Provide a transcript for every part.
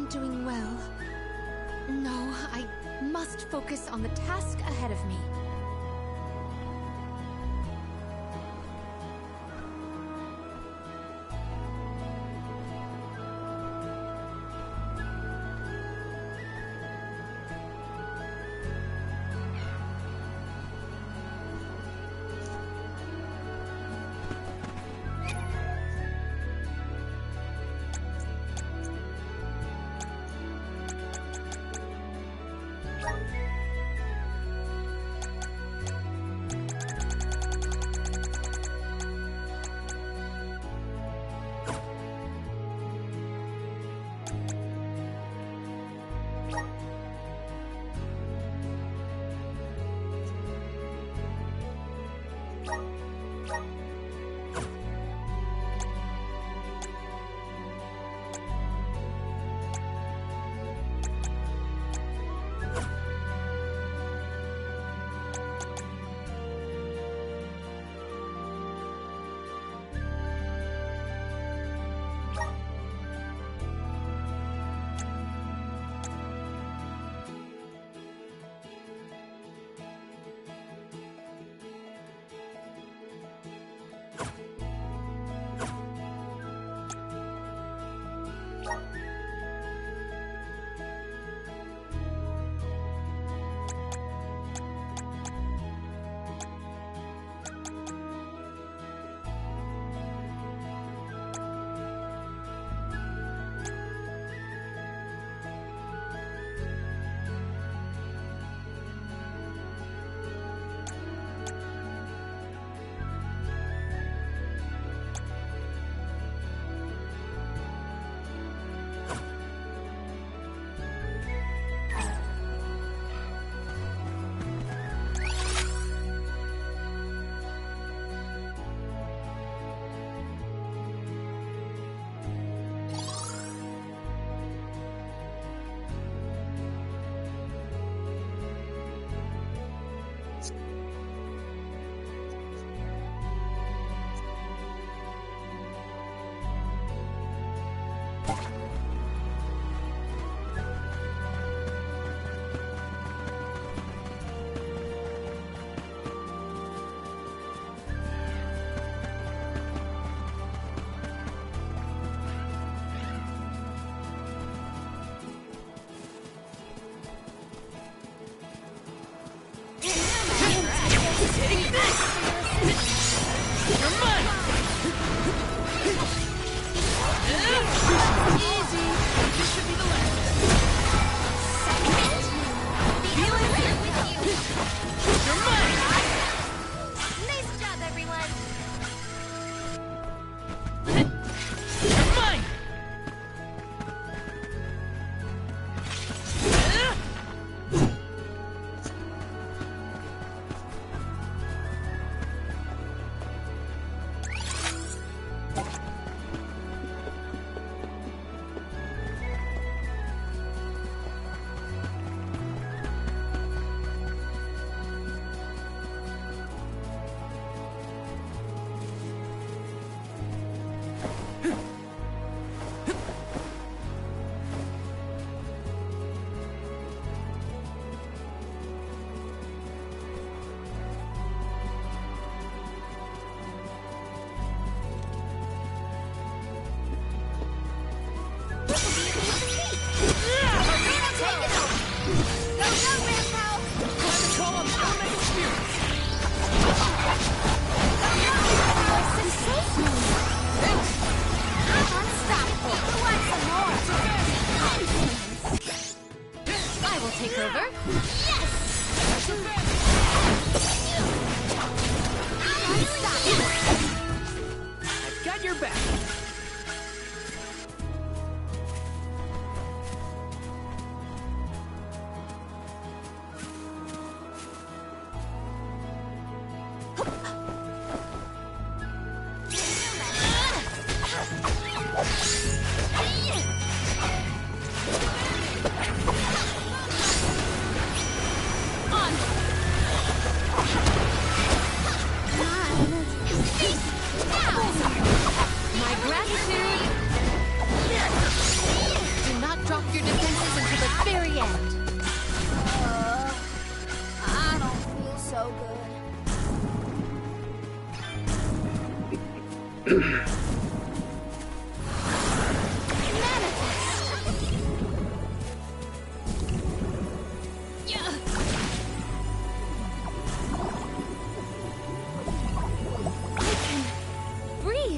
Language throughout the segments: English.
isn't doing well. No, I must focus on the task ahead of me. the end. I don't feel so good.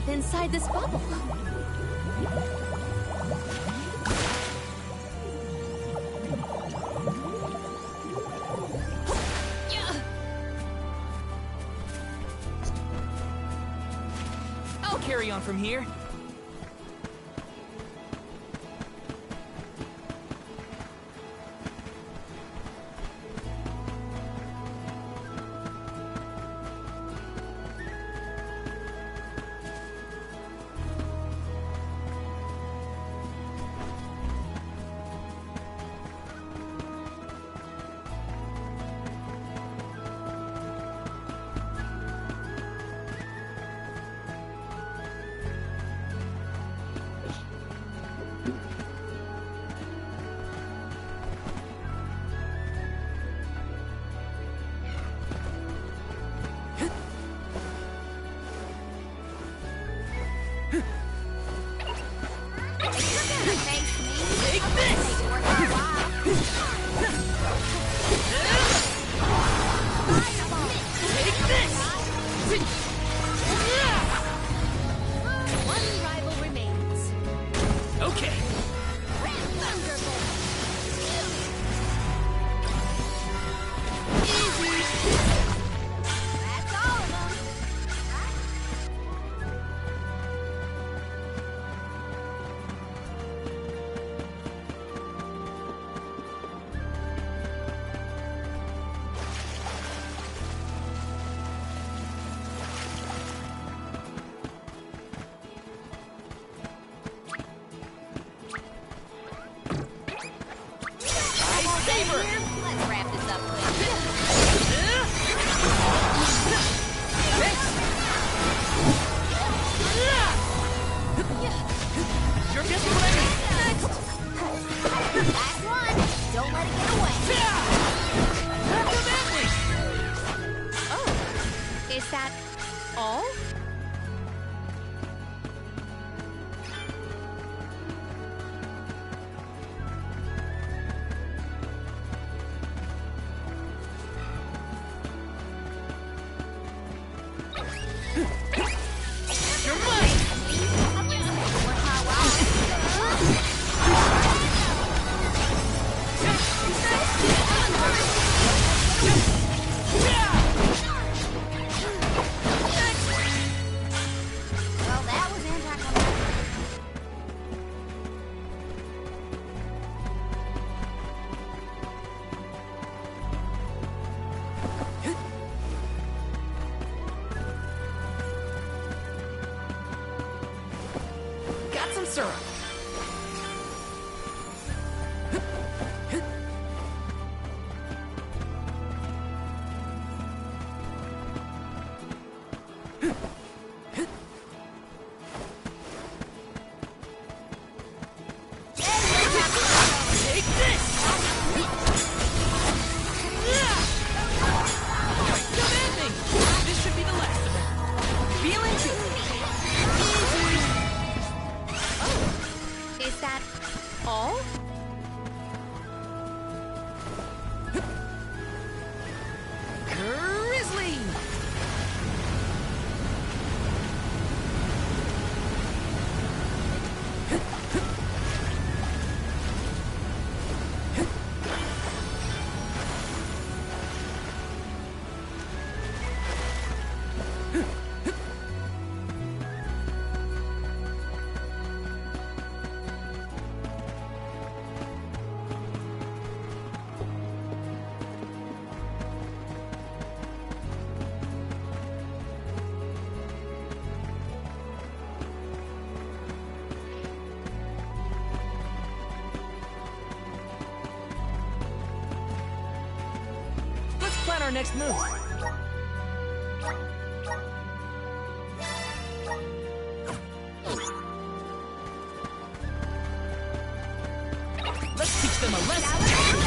Inside this bubble. I'll carry on from here. Let's wrap this up quick. You're getting ready. Next. Last one. Don't let it get away. Oh, is that all? Syrup. Take this! Commanding! This should be the last of it. Feeling good. Is that all? Grizzly! Plan our next move. Let's teach them a lesson.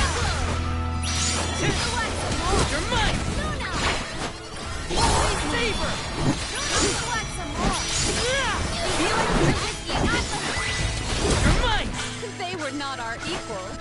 You're mine! Luna! Holy saber! Collect some more! You're mine! They were not our equals.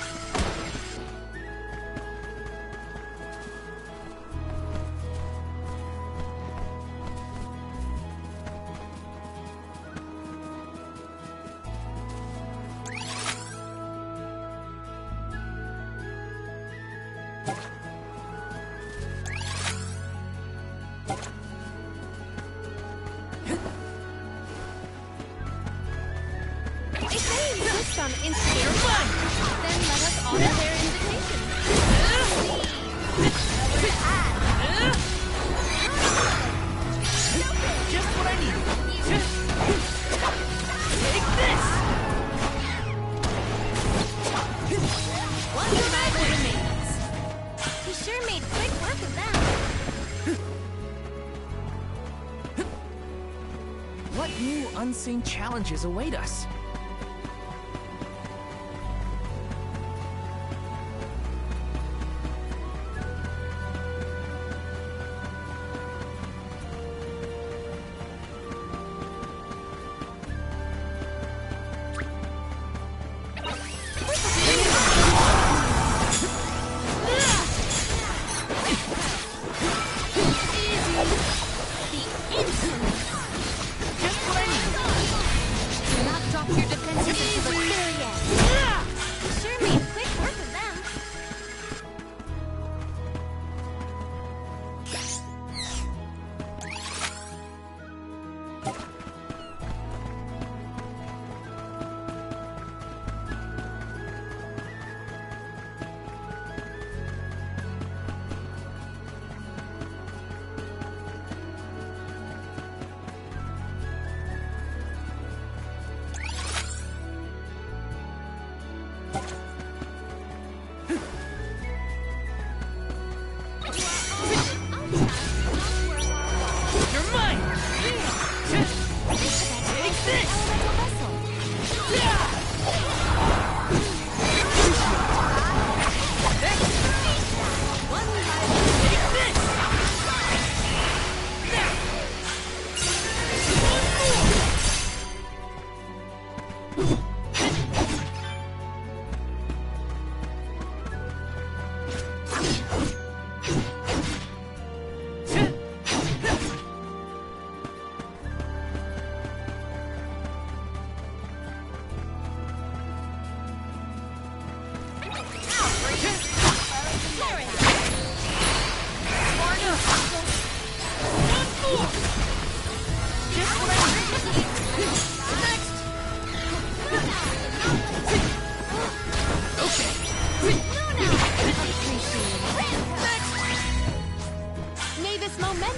On instant. You're mine! Then let us honor their invitation. Just what I need. Take this! One rival remains. He sure made quick work of them. What new unseen challenges await us?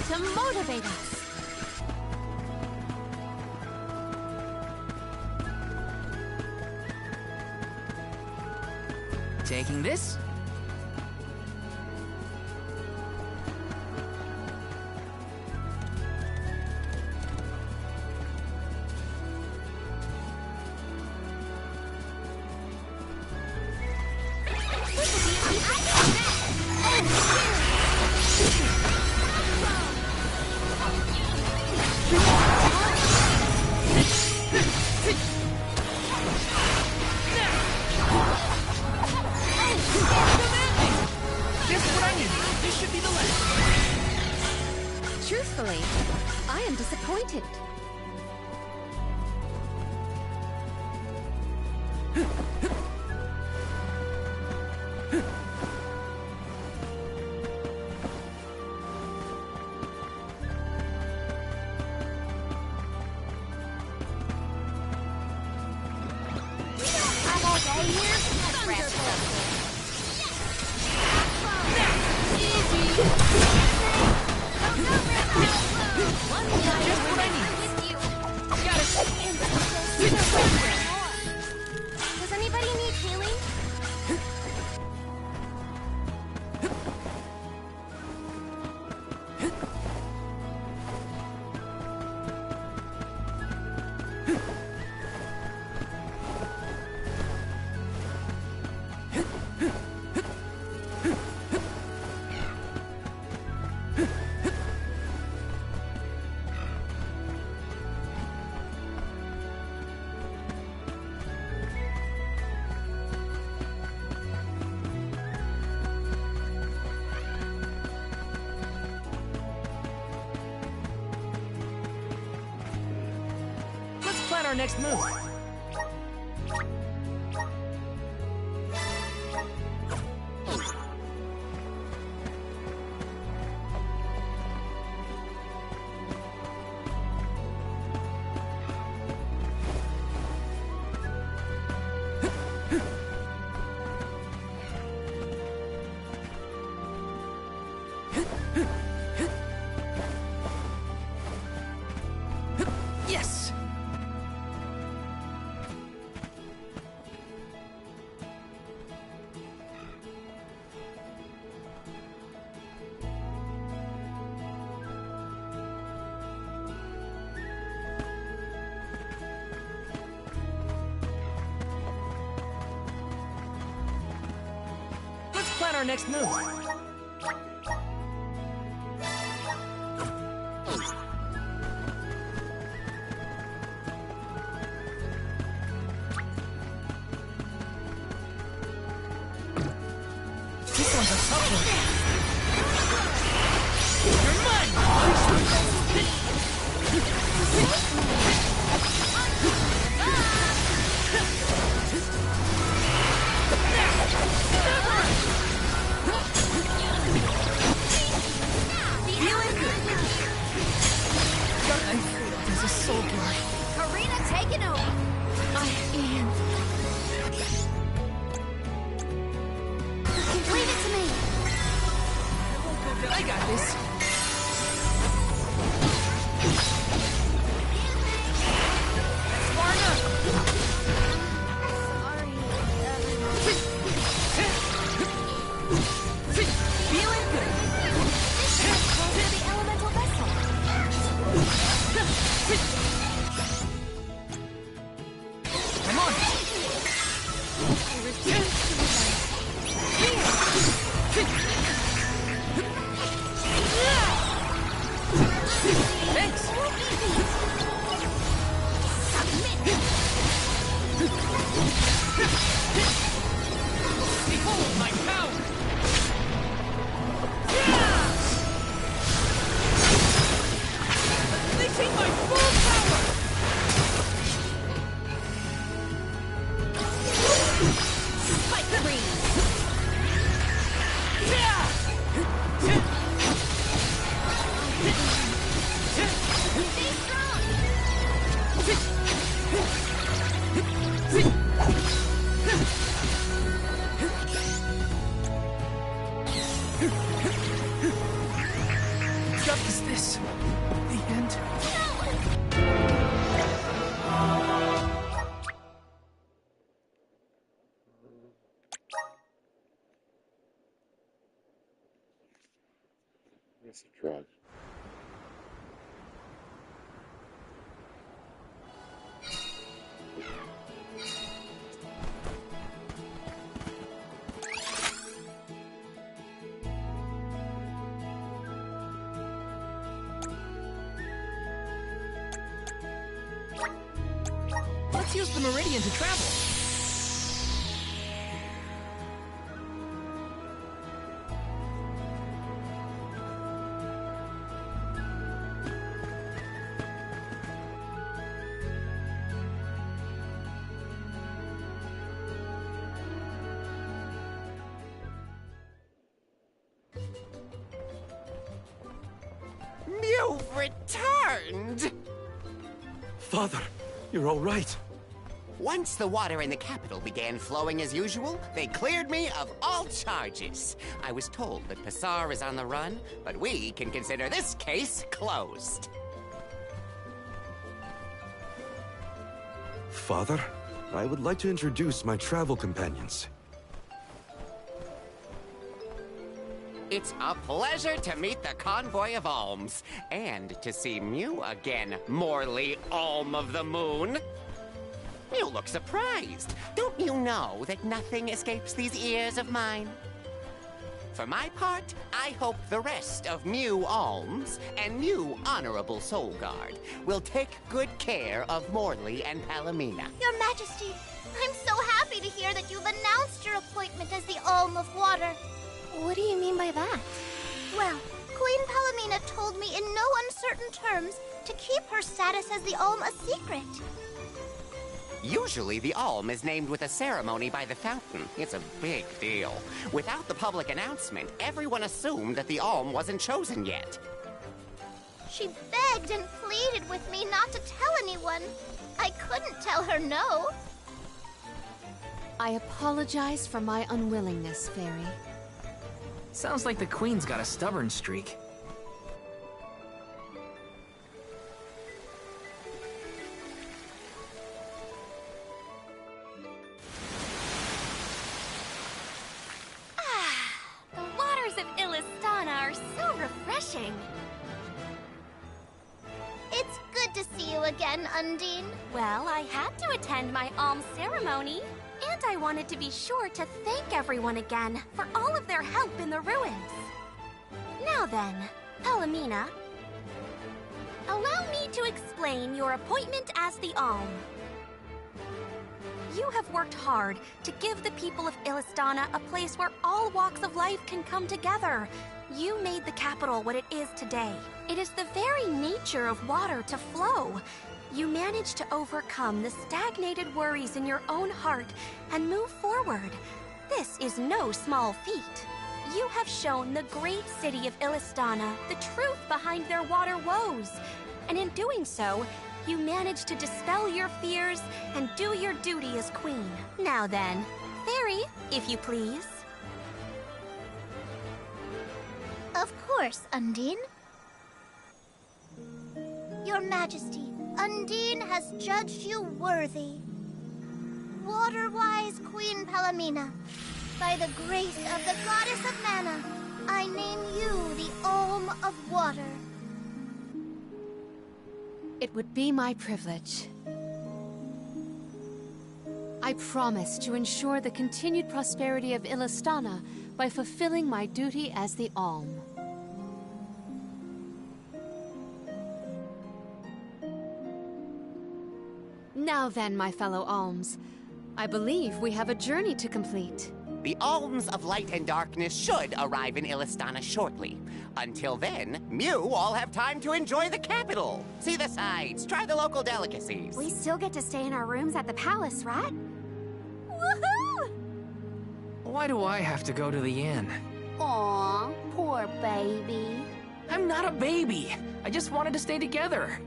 To motivate us. Taking this? Truthfully, I am disappointed. I'm all day here. Just what I need. Got it. Does anybody need healing? our next move. Yes! Let's plan our next move. This one's a tough one. You're feeling good. I'm freedom as a soldier. Karina taking over. I am. Leave it to me. I got this. Far enough. Feeling good. This is close to the elemental vessel. Come on. I refuse to relent. Thanks. Behold my power. Unleashing my full power. Spike freeze. Stay strong. What is this? The end? Yes, he tried. Let's use the meridian to travel. You've returned! Father, you're all right. Once the water in the capital began flowing as usual, they cleared me of all charges. I was told that Passar is on the run, but we can consider this case closed. Father, I would like to introduce my travel companions. It's a pleasure to meet the convoy of alms, and to see Mew again, Morley Alm of the Moon. You look surprised. Don't you know that nothing escapes these ears of mine? For my part, I hope the rest of Mew Alms and Mew Honorable Soul Guard will take good care of Morley and Palomina. Your Majesty, I'm so happy to hear that you've announced your appointment as the Alm of Water. What do you mean by that? Well, Queen Palomina told me in no uncertain terms to keep her status as the Alm a secret. Usually, the Alm is named with a ceremony by the fountain. It's a big deal. Without the public announcement, everyone assumed that the Alm wasn't chosen yet. She begged and pleaded with me not to tell anyone. I couldn't tell her no. I apologize for my unwillingness, Fairy. Sounds like the Queen's got a stubborn streak. The waters of Illistana are so refreshing. It's good to see you again, Undine. Well, I had to attend my alms ceremony, and I wanted to be sure to thank everyone again for all of their help in the ruins. Now then, Palomina, allow me to explain your appointment as the Alm. You have worked hard to give the people of Illistana a place where all walks of life can come together. You made the capital what it is today. It is the very nature of water to flow. You managed to overcome the stagnated worries in your own heart and move forward. This is no small feat. You have shown the great city of Illistana the truth behind their water woes. And in doing so, you managed to dispel your fears and do your duty as queen. Now then, Fairy, if you please. Of course, Undine. Your Majesty, Undine has judged you worthy. Water-wise Queen Palomina, by the grace of the Goddess of Mana, I name you the Alm of Water. It would be my privilege. I promise to ensure the continued prosperity of Illistana by fulfilling my duty as the Alm. Now then, my fellow Alms, I believe we have a journey to complete. The Alms of Light and Darkness should arrive in Illistana shortly. Until then, Mew all have time to enjoy the capital. See the sights, try the local delicacies. We still get to stay in our rooms at the palace, right? Woohoo! Why do I have to go to the inn? Aw, poor baby. I'm not a baby. I just wanted to stay together.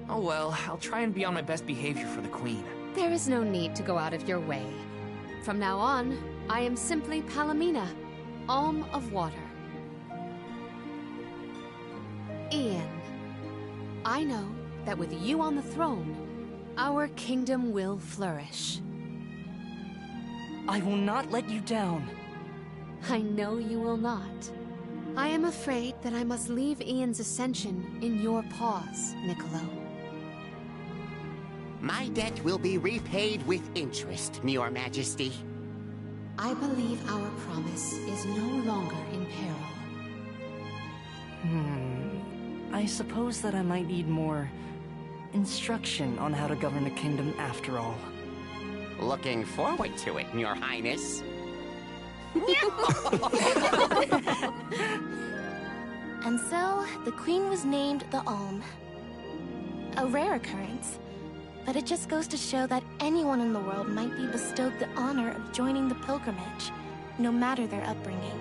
Oh well, I'll try and be on my best behavior for the Queen. There is no need to go out of your way. From now on, I am simply Palomina, Alm of Water. Ian, I know that with you on the throne, our kingdom will flourish. I will not let you down. I know you will not. I am afraid that I must leave Ian's ascension in your paws, Niccolo. My debt will be repaid with interest, Your Majesty. I believe our promise is no longer in peril. I suppose that I might need more instruction on how to govern a kingdom after all. Looking forward to it, Your Highness. And so, the Queen was named the Alm. A rare occurrence, but it just goes to show that anyone in the world might be bestowed the honor of joining the pilgrimage, no matter their upbringing.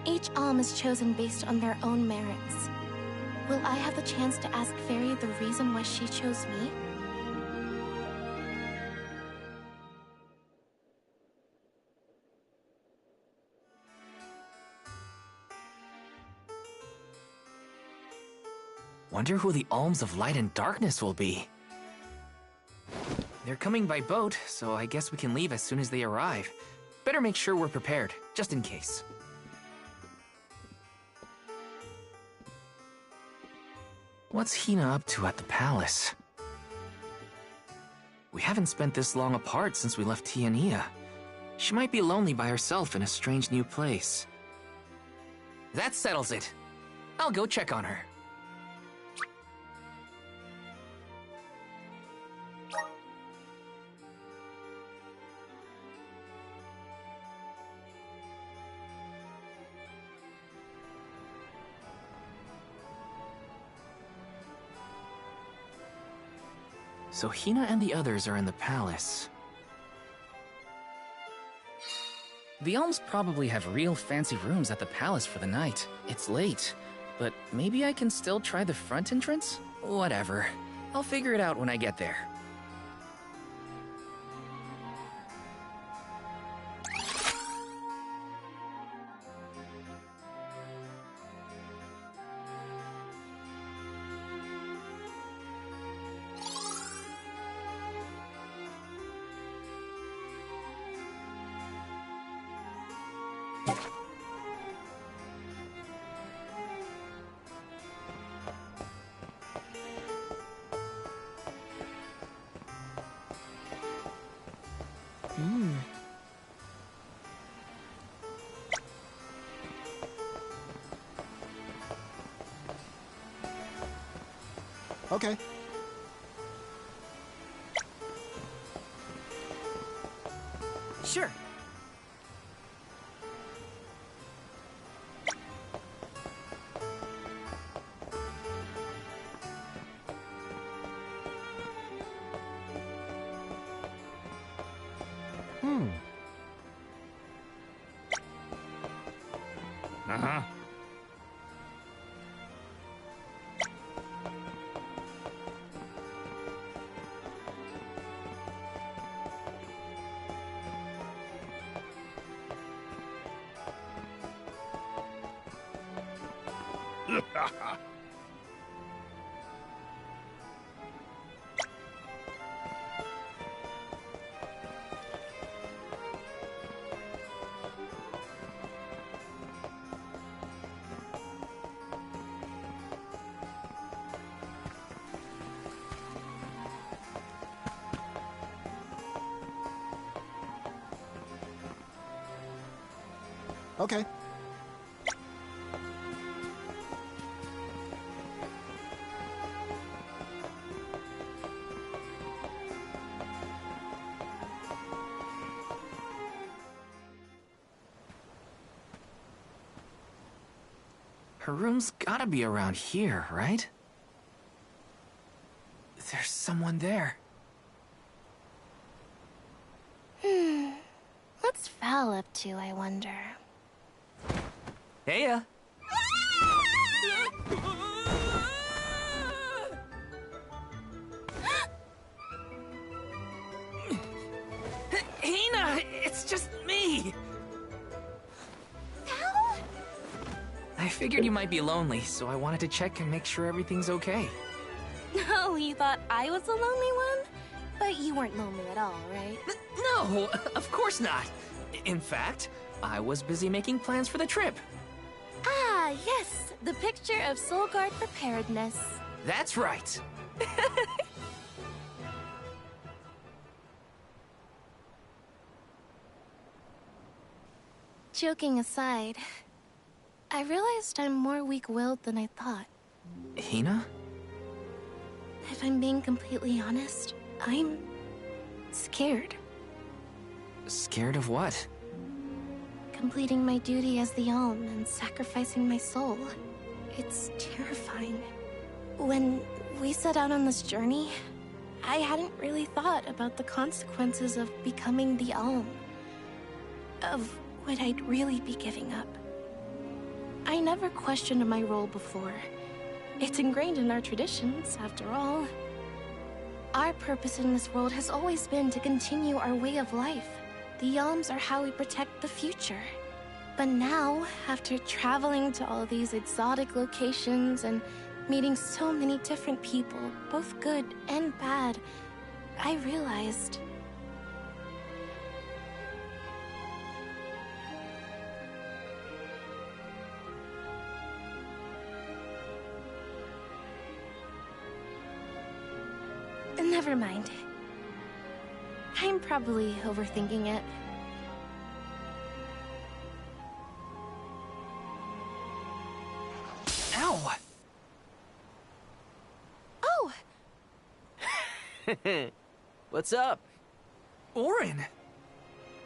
Each Alm is chosen based on their own merits. Will I have the chance to ask Fairy the reason why she chose me? Wonder who the Alms of Light and Darkness will be. They're coming by boat, so I guess we can leave as soon as they arrive. Better make sure we're prepared, just in case. What's Hina up to at the palace? We haven't spent this long apart since we left Tiania. She might be lonely by herself in a strange new place. That settles it. I'll go check on her. So Hina and the others are in the palace. The Elms probably have real fancy rooms at the palace for the night. It's late, but maybe I can still try the front entrance? Whatever. I'll figure it out when I get there. Okay. Sure. Uh-huh. Okay. Her room's gotta be around here, right? There's someone there. What's Val up to, I wonder? Heya! Hina! It's just me! I figured you might be lonely, so I wanted to check and make sure everything's okay. Oh, you thought I was the lonely one? But you weren't lonely at all, right? No, of course not. In fact, I was busy making plans for the trip. Ah, yes, the picture of Soul Guard preparedness. That's right. Joking aside, I realized I'm more weak-willed than I thought. Hina? If I'm being completely honest, I'm scared. Scared of what? Completing my duty as the Elm and sacrificing my soul. It's terrifying. When we set out on this journey, I hadn't really thought about the consequences of becoming the Elm. Of what I'd really be giving up. I never questioned my role before. It's ingrained in our traditions, after all. Our purpose in this world has always been to continue our way of life. The Elms are how we protect the future. But now, after traveling to all these exotic locations and meeting so many different people, both good and bad, I realized... Never mind. I'm probably overthinking it. Ow! Oh! What's up? Orin!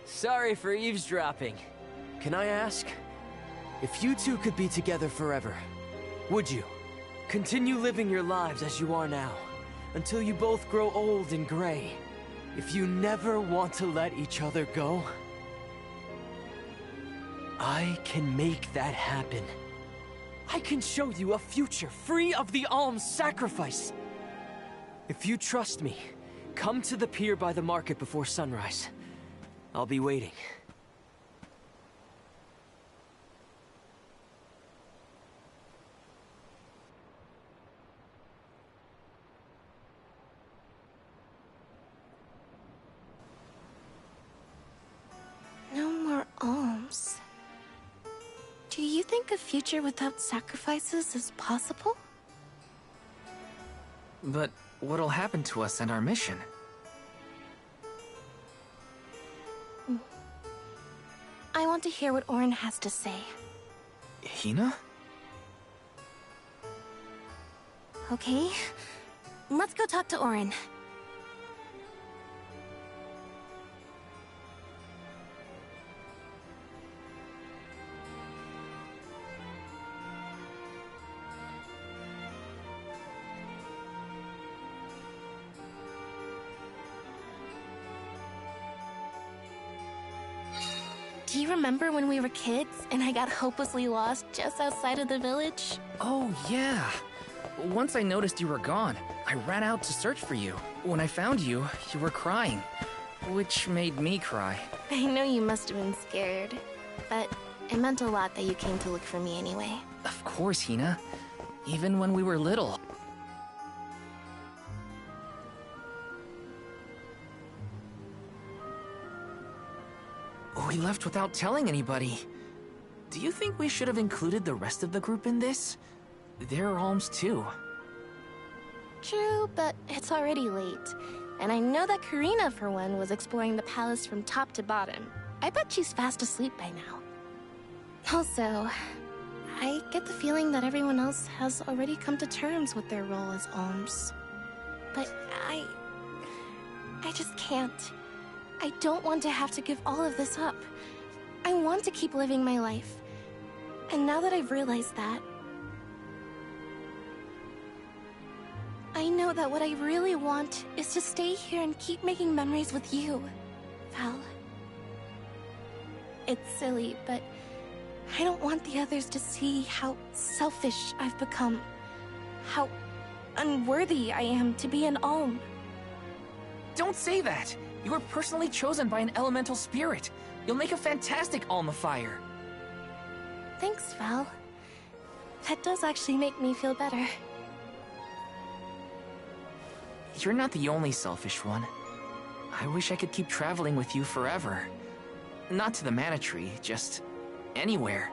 Sorry for eavesdropping. Can I ask? If you two could be together forever, would you? Continue living your lives as you are now, until you both grow old and gray. If you never want to let each other go, I can make that happen. I can show you a future free of the alms sacrifice. If you trust me, come to the pier by the market before sunrise. I'll be waiting. No more alms. Do you think a future without sacrifices is possible? But what'll happen to us and our mission? I want to hear what Orin has to say. Hina? Okay, let's go talk to Orin. Do you remember when we were kids and I got hopelessly lost just outside of the village? Oh, yeah. Once I noticed you were gone, I ran out to search for you. When I found you, you were crying, which made me cry. I know you must have been scared, but it meant a lot that you came to look for me anyway. Of course, Hina. Even when we were little. We left without telling anybody. Do you think we should have included the rest of the group in this? They're alms too. True, but it's already late. And I know that Karina, for one, was exploring the palace from top to bottom. I bet she's fast asleep by now. Also, I get the feeling that everyone else has already come to terms with their role as alms. But I just can't. I don't want to have to give all of this up. I want to keep living my life. And now that I've realized that, I know that what I really want is to stay here and keep making memories with you, Val. It's silly, but I don't want the others to see how selfish I've become. How unworthy I am to be an alm. Don't say that! You were personally chosen by an elemental spirit. You'll make a fantastic almifier. Thanks, Val. That does actually make me feel better. You're not the only selfish one. I wish I could keep traveling with you forever. Not to the Mana Tree, just anywhere.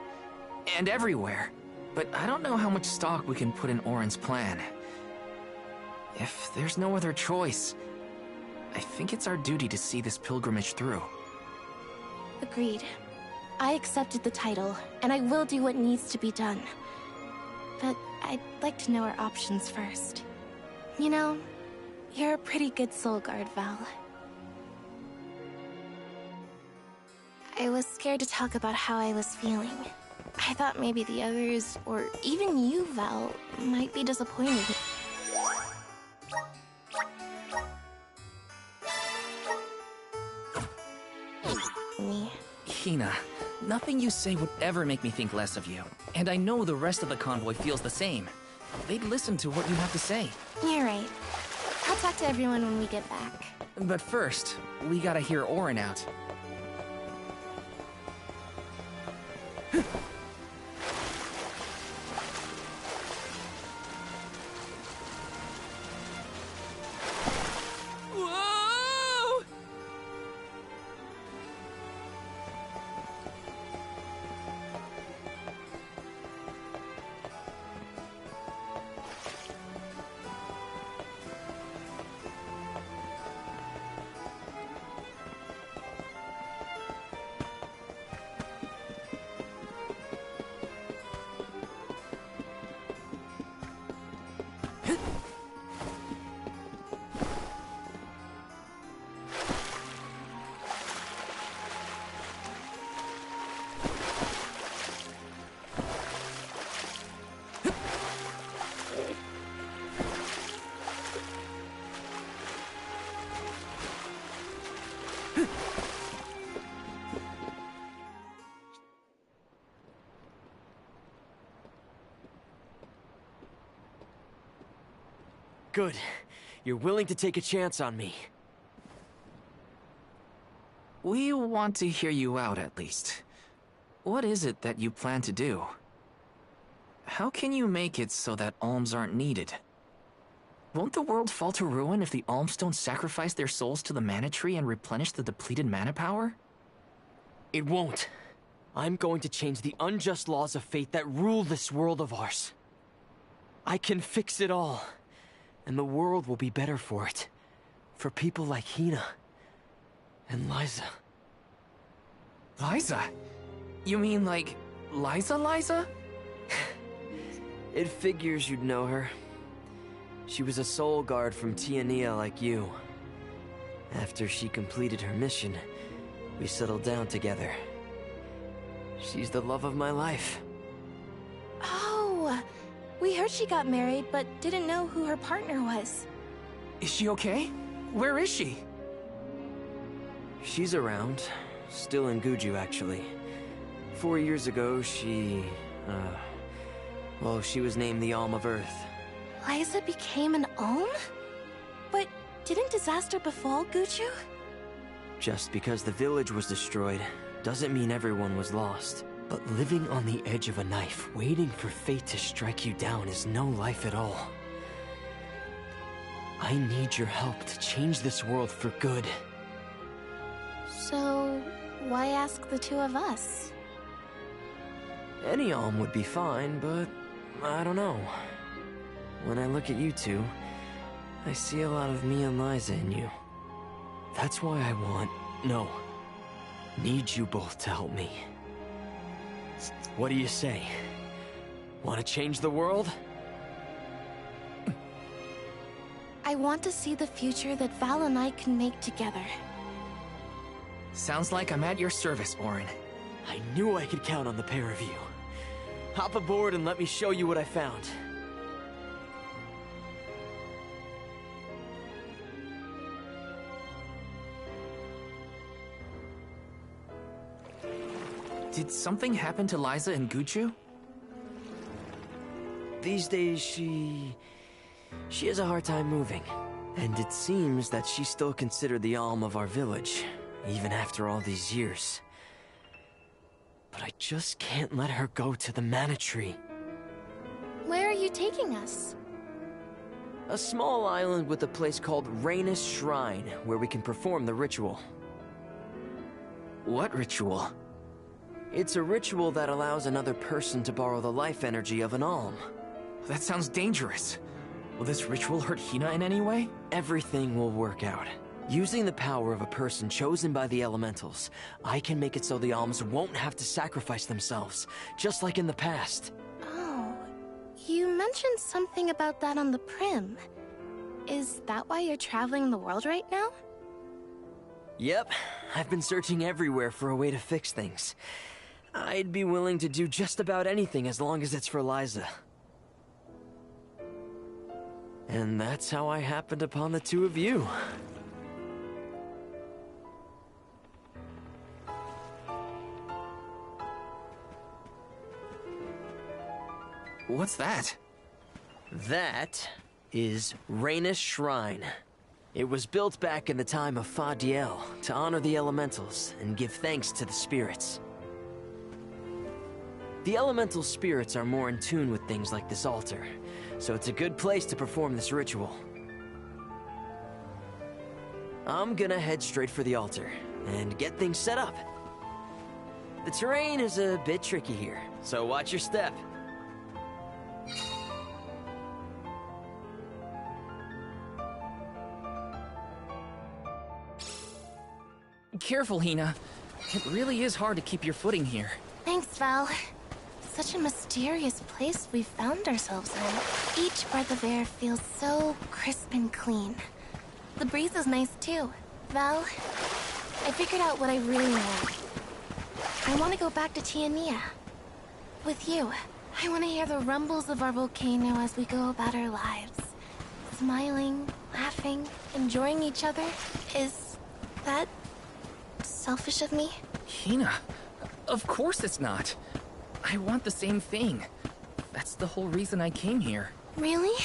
And everywhere. But I don't know how much stock we can put in Orin's plan. If there's no other choice, I think it's our duty to see this pilgrimage through. Agreed. I accepted the title, and I will do what needs to be done. But I'd like to know our options first. You know, you're a pretty good soul guard, Val. I was scared to talk about how I was feeling. I thought maybe the others, or even you, Val, might be disappointed. Me. Hina, nothing you say would ever make me think less of you. And I know the rest of the convoy feels the same. They'd listen to what you have to say. You're right. I'll talk to everyone when we get back. But first, we gotta hear Orin out. Whoa! Good. You're willing to take a chance on me. We want to hear you out, at least. What is it that you plan to do? How can you make it so that alms aren't needed? Won't the world fall to ruin if the alms don't sacrifice their souls to the mana tree and replenish the depleted mana power? It won't. I'm going to change the unjust laws of fate that rule this world of ours. I can fix it all. And the world will be better for it. For people like Hina. And Liza. Liza? You mean like Liza? It figures you'd know her. She was a soul guard from Tiania like you. After she completed her mission, we settled down together. She's the love of my life. Oh, we heard she got married, but didn't know who her partner was. Is she okay? Where is she? She's around. Still in Guju, actually. 4 years ago, she was named the Alm of Earth. Liza became an Alm? But didn't disaster befall Guju? Just because the village was destroyed doesn't mean everyone was lost. But living on the edge of a knife, waiting for fate to strike you down is no life at all. I need your help to change this world for good. So, why ask the two of us? Any Alm would be fine, but I don't know. When I look at you two, I see a lot of me and Liza in you. That's why I need you both to help me. What do you say? Want to change the world? I want to see the future that Val and I can make together. Sounds like I'm at your service, Orin. I knew I could count on the pair of you. Hop aboard and let me show you what I found. Did something happen to Liza and Guju? These days, she has a hard time moving. And it seems that she's still considered the Alm of our village, even after all these years. But I just can't let her go to the mana tree. Where are you taking us? A small island with a place called Rhaenys Shrine, where we can perform the ritual. What ritual? It's a ritual that allows another person to borrow the life energy of an Alm. That sounds dangerous. Will this ritual hurt Hina in any way? Everything will work out. Using the power of a person chosen by the elementals, I can make it so the Alms won't have to sacrifice themselves, just like in the past. Oh, you mentioned something about that on the Prim. Is that why you're traveling the world right now? Yep, I've been searching everywhere for a way to fix things. I'd be willing to do just about anything as long as it's for Liza. And that's how I happened upon the two of you. What's that? That is Rhaenys Shrine. It was built back in the time of Fadiel to honor the elementals and give thanks to the spirits. The elemental spirits are more in tune with things like this altar, so it's a good place to perform this ritual. I'm gonna head straight for the altar and get things set up. The terrain is a bit tricky here, so watch your step. Careful, Hina. It really is hard to keep your footing here. Thanks, Val. Such a mysterious place we've found ourselves in. Each breath of air feels so crisp and clean. The breeze is nice too. Val, I figured out what I really want. I want to go back to Tiania. With you. I want to hear the rumbles of our volcano as we go about our lives. Smiling, laughing, enjoying each other. Is that selfish of me? Hina, of course it's not. I want the same thing. That's the whole reason I came here. Really?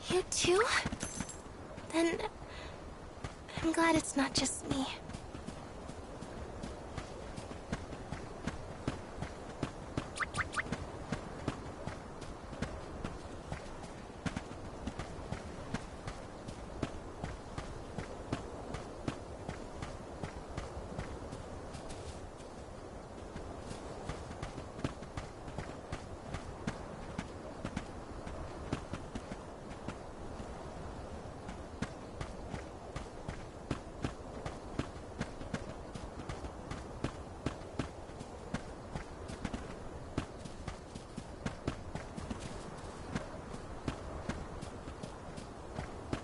You too? Then I'm glad it's not just me.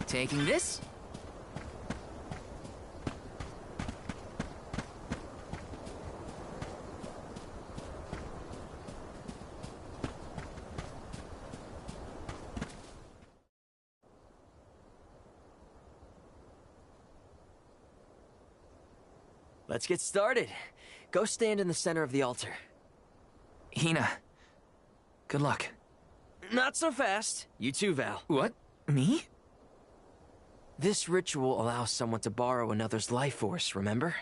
Taking this? Let's get started. Go stand in the center of the altar. Hina, good luck. Not so fast. You too, Val. What? Me? This ritual allows someone to borrow another's life force, remember?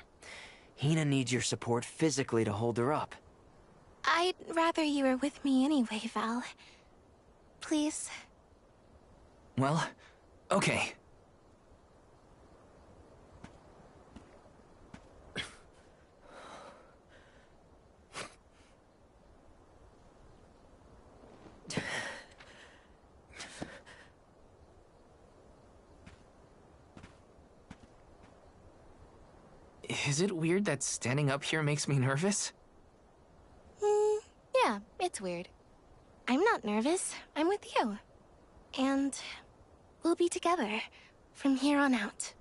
Hina needs your support physically to hold her up. I'd rather you were with me anyway, Val. Please. Well, okay. Is it weird that standing up here makes me nervous? Yeah, it's weird. I'm not nervous. I'm with you. And we'll be together from here on out.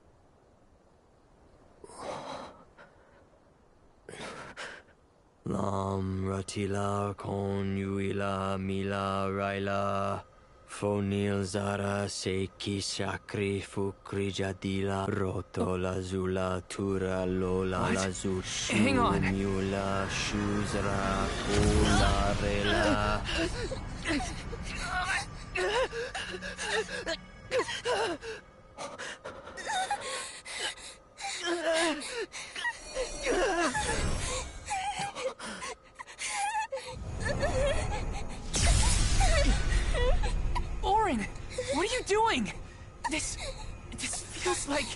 Lam ratila kon yuila mila raila fonil zara seki shakri fukri jadila roto la zula tura lola la zu Hang on. mula shuzra kula rela. Orin, what are you doing? This feels like...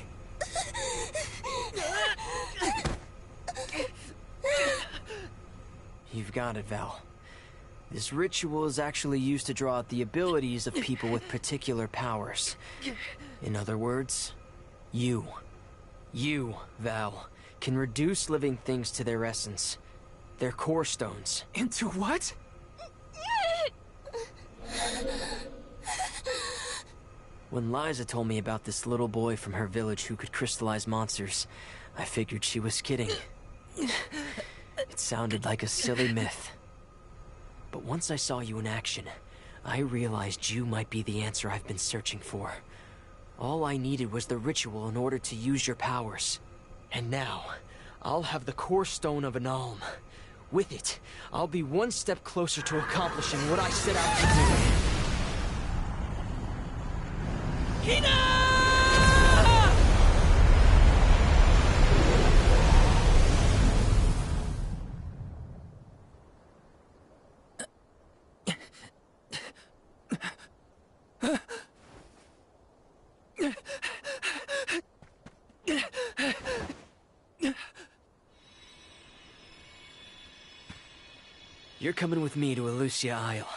You've got it, Val. This ritual is actually used to draw out the abilities of people with particular powers. In other words, you, Val, can reduce living things to their essence. Their core stones. Into what? When Liza told me about this little boy from her village who could crystallize monsters, I figured she was kidding. It sounded like a silly myth. But once I saw you in action, I realized you might be the answer I've been searching for. All I needed was the ritual in order to use your powers. And now, I'll have the core stone of an Alm. With it, I'll be one step closer to accomplishing what I set out to do. Hina! You're coming with me to Elusia Isle.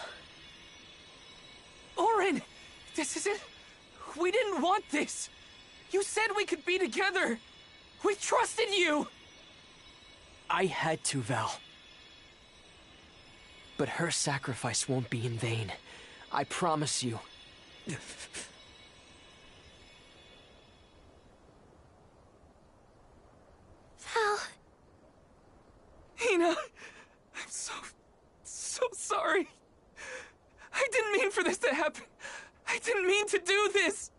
Orin! This isn't... We didn't want this! You said we could be together! We trusted you! I had to, Val. But her sacrifice won't be in vain. I promise you. Val. Hina, I'm so sorry. I didn't mean for this to happen. I didn't mean to do this.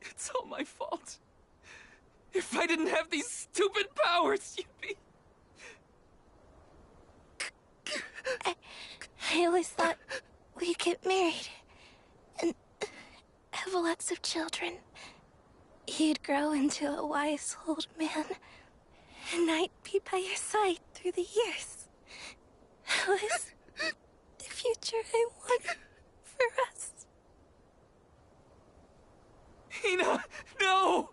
It's all my fault. If I didn't have these stupid powers, Yuppie. I always thought we'd get married and have lots of children. You'd grow into a wise old man, and I'd be by your side through the years. That was the future I wanted for us. Hina, no!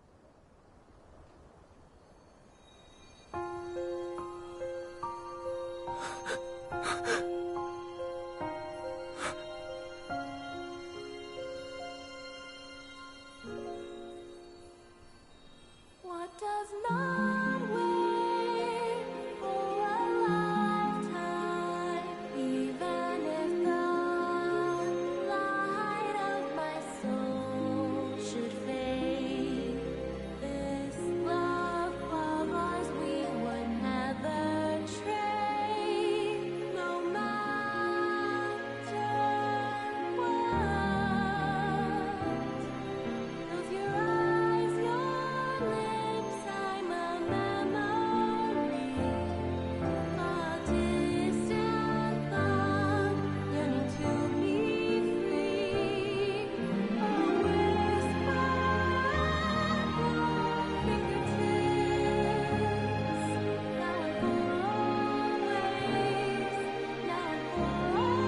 What does not wait for a lifetime, even if the light of my soul should fade? This love of ours we would never trade, no matter what. Close your eyes, your lips, I'm a memory, a distant thought, yearning to be free, a whisper at your fingertips, now and for always, now and for always, now and for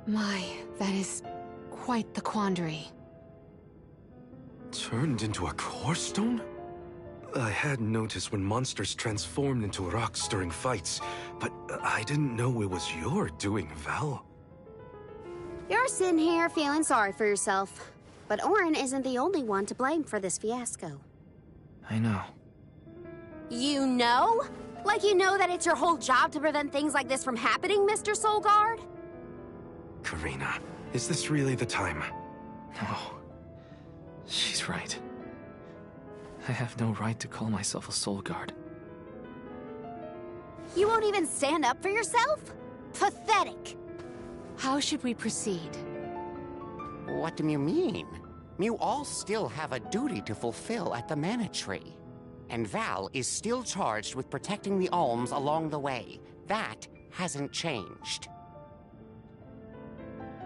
My, that is quite the quandary. Turned into a core stone? I had noticed when monsters transformed into rocks during fights, but I didn't know it was your doing, Val. You're sitting here feeling sorry for yourself. But Orin isn't the only one to blame for this fiasco. I know. You know? Like you know that it's your whole job to prevent things like this from happening, Mr. Soulguard? Karina, is this really the time? No. She's right. I have no right to call myself a soul guard. You won't even stand up for yourself? Pathetic. How should we proceed? What do you mean? You all still have a duty to fulfill at the Mana Tree. And Val is still charged with protecting the alms along the way. That hasn't changed.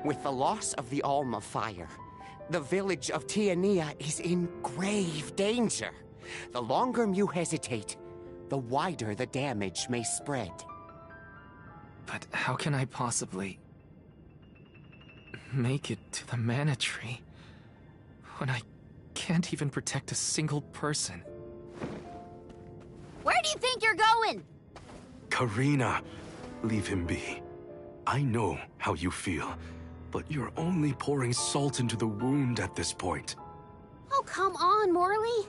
With the loss of the Alm of Fire, the village of Tiania is in grave danger. The longer you hesitate, the wider the damage may spread. But how can I possibly make it to the Mana Tree when I can't even protect a single person? Where do you think you're going? Karina, leave him be. I know how you feel, but you're only pouring salt into the wound at this point. Oh, come on, Morley.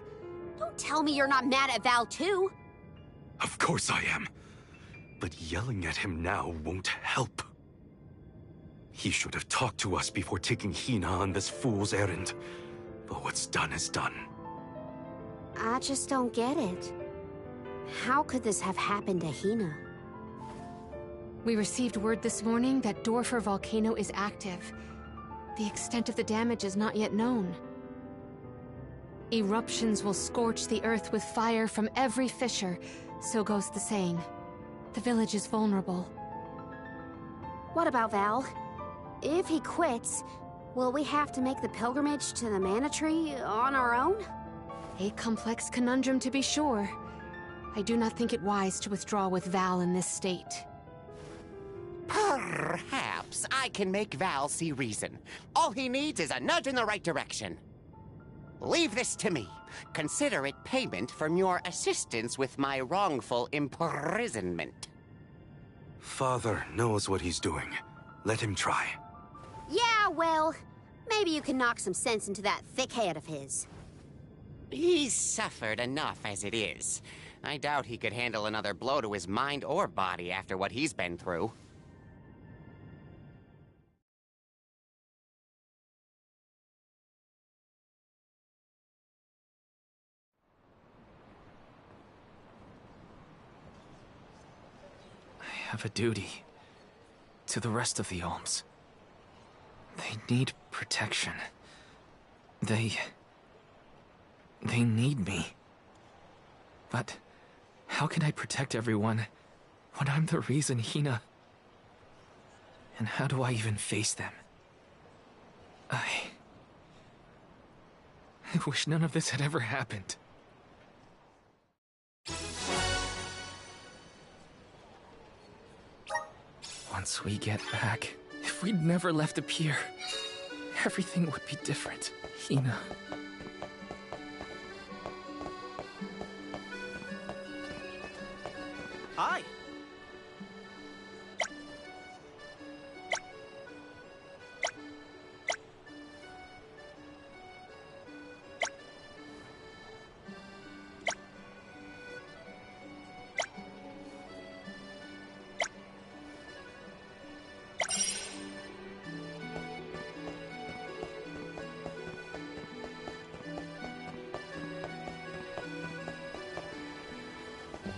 Don't tell me you're not mad at Val, too. Of course I am. But yelling at him now won't help. He should have talked to us before taking Hina on this fool's errand. But what's done is done. I just don't get it. How could this have happened to Hina? We received word this morning that Dorfer Volcano is active. The extent of the damage is not yet known. Eruptions will scorch the earth with fire from every fissure, so goes the saying. The village is vulnerable. What about Val? If he quits, will we have to make the pilgrimage to the Mana Tree on our own? A complex conundrum to be sure. I do not think it wise to withdraw with Val in this state. Perhaps I can make Val see reason. All he needs is a nudge in the right direction. Leave this to me. Consider it payment from your assistance with my wrongful imprisonment. Father knows what he's doing. Let him try. Yeah, well, Maybe you can knock some sense into that thick head of his. He's suffered enough as it is. I doubt he could handle another blow to his mind or body after what he's been through. I have a duty to the rest of the Alms. They need protection. They need me. But how can I protect everyone when I'm the reason Hina... And how do I even face them? I wish none of this had ever happened. Once we get back, if we'd never left the pier, everything would be different, Hina. Hi!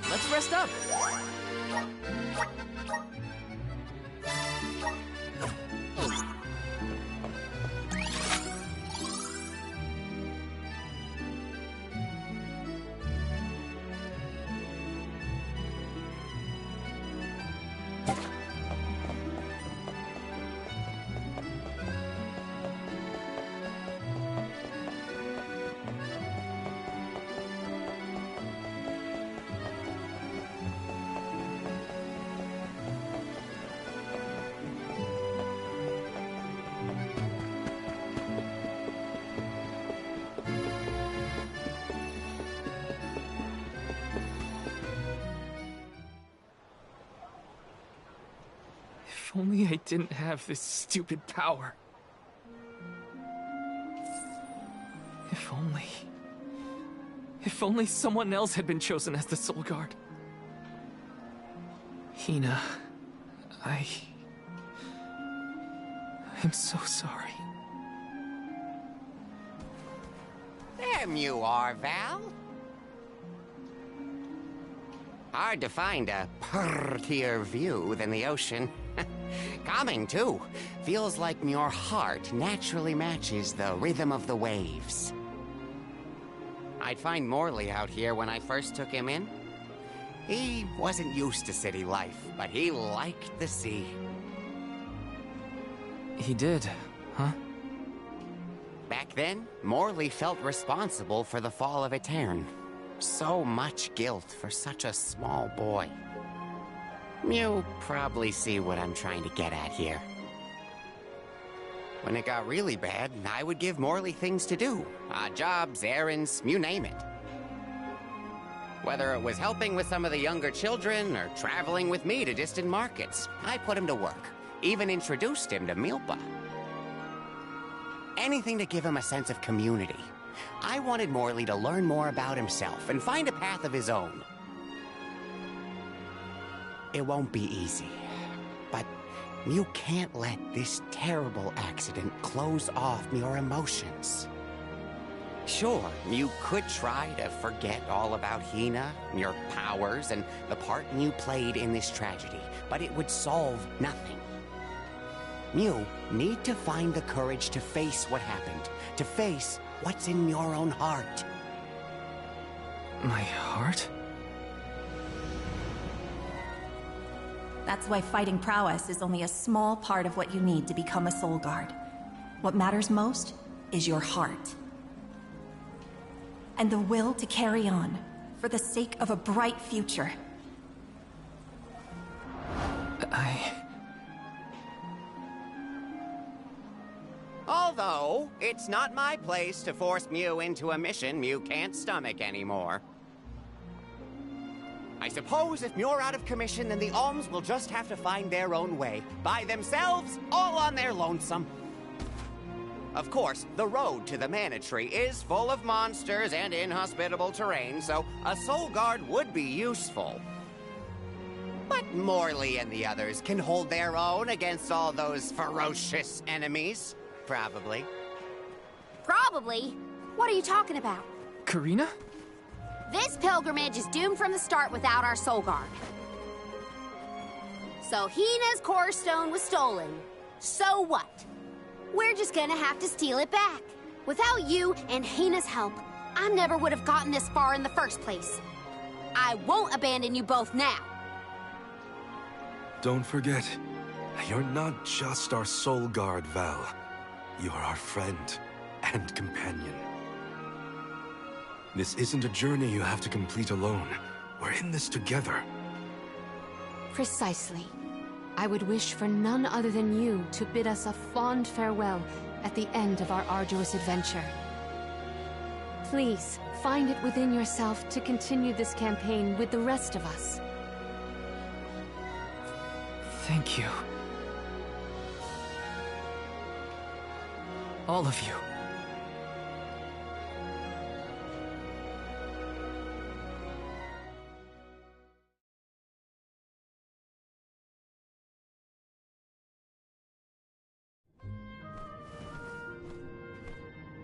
Let's rest up! If only I didn't have this stupid power. If only someone else had been chosen as the Soul Guard. Hina, I'm so sorry. There you are, Val. Hard to find a prettier view than the ocean. Calming, too. Feels like your heart naturally matches the rhythm of the waves. I'd find Morley out here when I first took him in. He wasn't used to city life, but he liked the sea. He did, huh? Back then, Morley felt responsible for the fall of Etern. So much guilt for such a small boy. You probably see what I'm trying to get at here. When it got really bad, I would give Morley things to do. Jobs, errands, you name it. Whether it was helping with some of the younger children or traveling with me to distant markets, I put him to work. Even introduced him to Milpa. Anything to give him a sense of community. I wanted Morley to learn more about himself and find a path of his own. It won't be easy, but you can't let this terrible accident close off your emotions. Sure, you could try to forget all about Hina, your powers, and the part you played in this tragedy, but it would solve nothing. You need to find the courage to face what happened, to face what's in your own heart. My heart? That's why fighting prowess is only a small part of what you need to become a Soul Guard. What matters most is your heart. And the will to carry on, for the sake of a bright future. Although, it's not my place to force Mew into a mission Mew can't stomach anymore. I suppose if Muir out of commission, then the Alms will just have to find their own way. By themselves, all on their lonesome. Of course, the road to the Mana Tree is full of monsters and inhospitable terrain, so a soul guard would be useful. But Morley and the others can hold their own against all those ferocious enemies. Probably. Probably? What are you talking about? Karina? This pilgrimage is doomed from the start without our soul guard. So Hina's core stone was stolen. So what? We're just gonna have to steal it back. Without you and Hina's help, I never would have gotten this far in the first place. I won't abandon you both now. Don't forget, you're not just our soul guard, Val. You're our friend and companion. This isn't a journey you have to complete alone. We're in this together. Precisely. I would wish for none other than you to bid us a fond farewell at the end of our arduous adventure. Please, find it within yourself to continue this campaign with the rest of us. Thank you. All of you.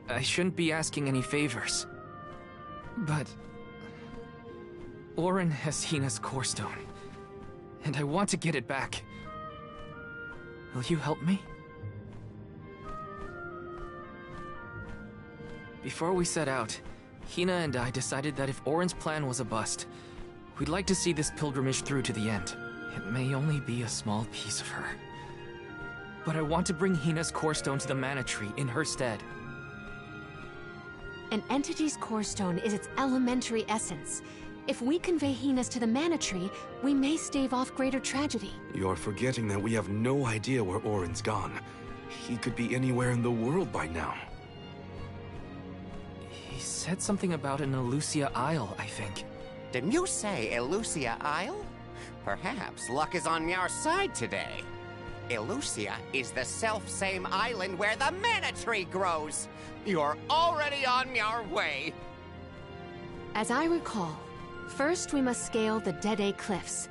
I shouldn't be asking any favors, but Auron has Hina's core stone, and I want to get it back. Will you help me? Before we set out, Hina and I decided that if Auron's plan was a bust, we'd like to see this pilgrimage through to the end. It may only be a small piece of her, but I want to bring Hina's core stone to the Mana Tree in her stead. An entity's core stone is its elementary essence. If we convey Hina's to the Mana Tree, we may stave off greater tragedy. You're forgetting that we have no idea where Auron's gone. He could be anywhere in the world by now. He said something about an Elusia Isle, I think. Didn't you say Elusia Isle? Perhaps luck is on your side today. Elusia is the self-same island where the Mana Tree grows. You're already on your way. As I recall, first we must scale the Dead Cliffs.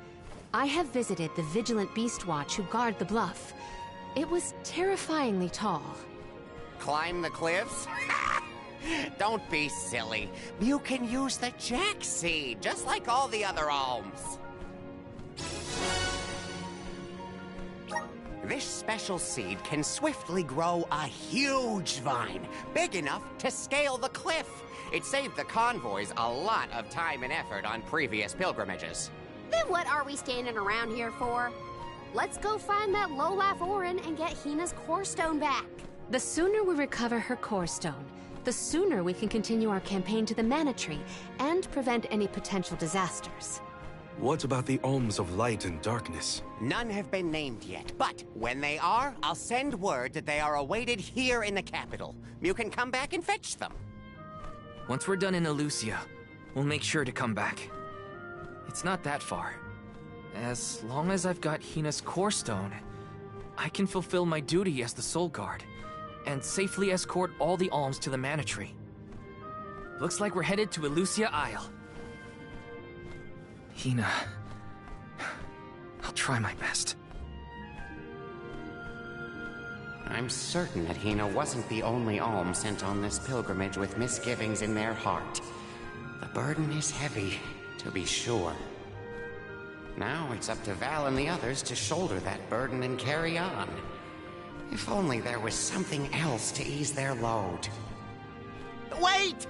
I have visited the Vigilant Beast Watch who guard the bluff. It was terrifyingly tall. Climb the cliffs? Don't be silly. You can use the Jack Seed, just like all the other alms. This special seed can swiftly grow a huge vine, big enough to scale the cliff. It saved the convoys a lot of time and effort on previous pilgrimages. Then what are we standing around here for? Let's go find that lowlife Auron and get Hina's core stone back. The sooner we recover her core stone, the sooner we can continue our campaign to the Mana Tree and prevent any potential disasters. What about the alms of light and darkness? None have been named yet, but when they are, I'll send word that they are awaited here in the capital. You can come back and fetch them. Once we're done in Elusia, we'll make sure to come back. It's not that far. As long as I've got Hina's core stone, I can fulfill my duty as the Soul Guard and safely escort all the alms to the Mana Tree. Looks like we're headed to Elusia Isle. Hina, I'll try my best. I'm certain that Hina wasn't the only alm sent on this pilgrimage with misgivings in their heart. The burden is heavy, to be sure. Now it's up to Val and the others to shoulder that burden and carry on. If only there was something else to ease their load. Wait!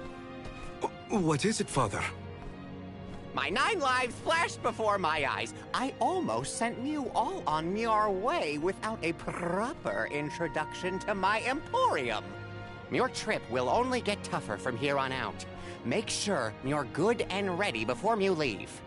What is it, Father? My 9 lives flashed before my eyes. I almost sent you all on your way without a proper introduction to my emporium. Your trip will only get tougher from here on out. Make sure you're good and ready before you leave.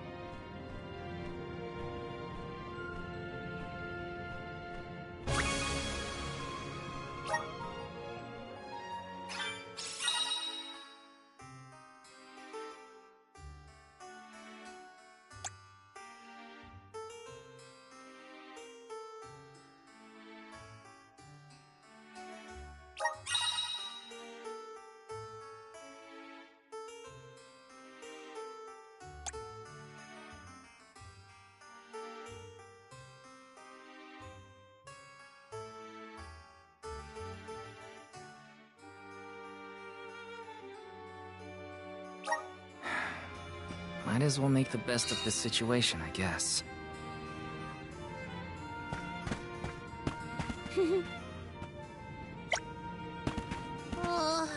Might as well make the best of this situation, I guess. Oh.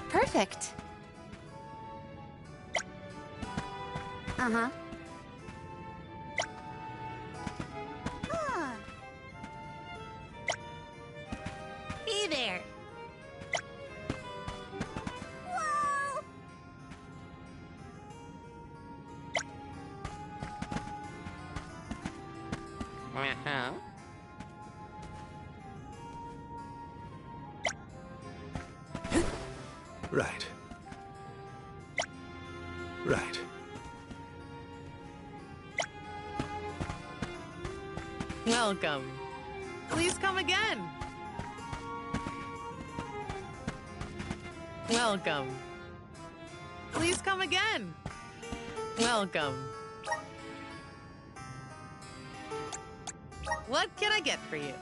Perfect. Uh-huh. Ah. Hey there. Whoa! Uh-huh. Right. Right. Welcome. Please come again. Welcome. Please come again. Welcome. What can I get for you?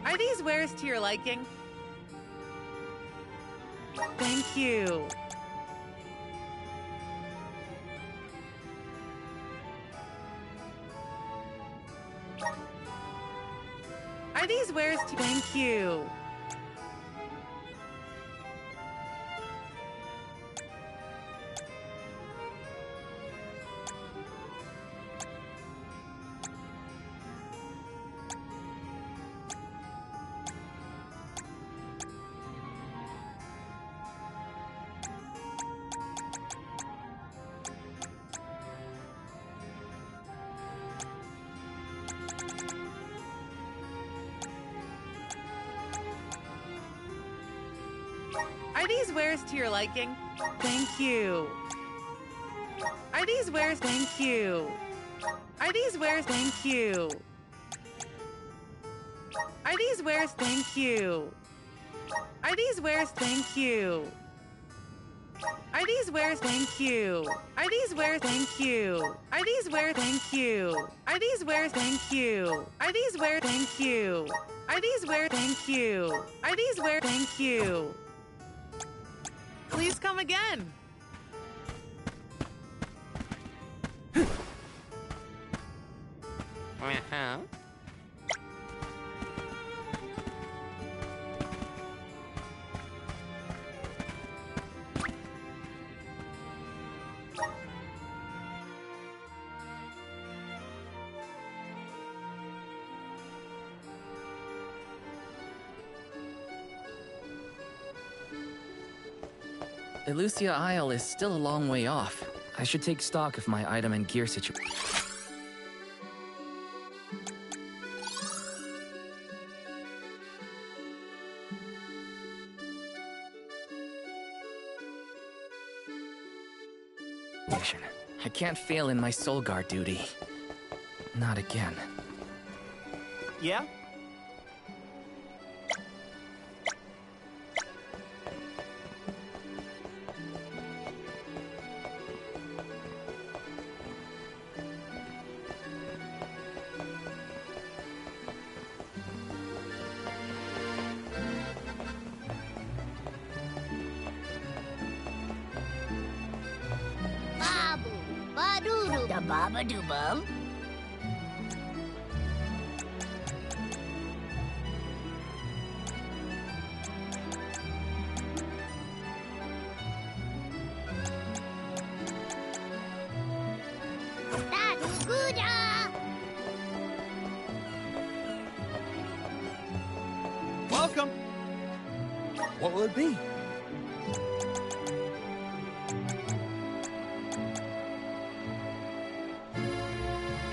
Are these wares to your liking? Thank you. Are these wares to... Thank you. Are these wares to your liking? Thank you. Are these wares? Thank you. Are these wares? Thank you. Are these wares? Thank you. Are these wares? Thank you. Are these wares? Thank you. Are these wares? Thank you. Are these wares? Thank you. Are these wares? Thank you. Are these wares? Thank you. Are these wares? Thank you. Are these wares? Thank you. Please come again. Uh-huh. Elusia Isle is still a long way off. I should take stock of my item and gear situation. I can't fail in my Soul Guard duty. Not again. Yeah? Babu, baduru, da baba do bum. That's good. Welcome. What will it be?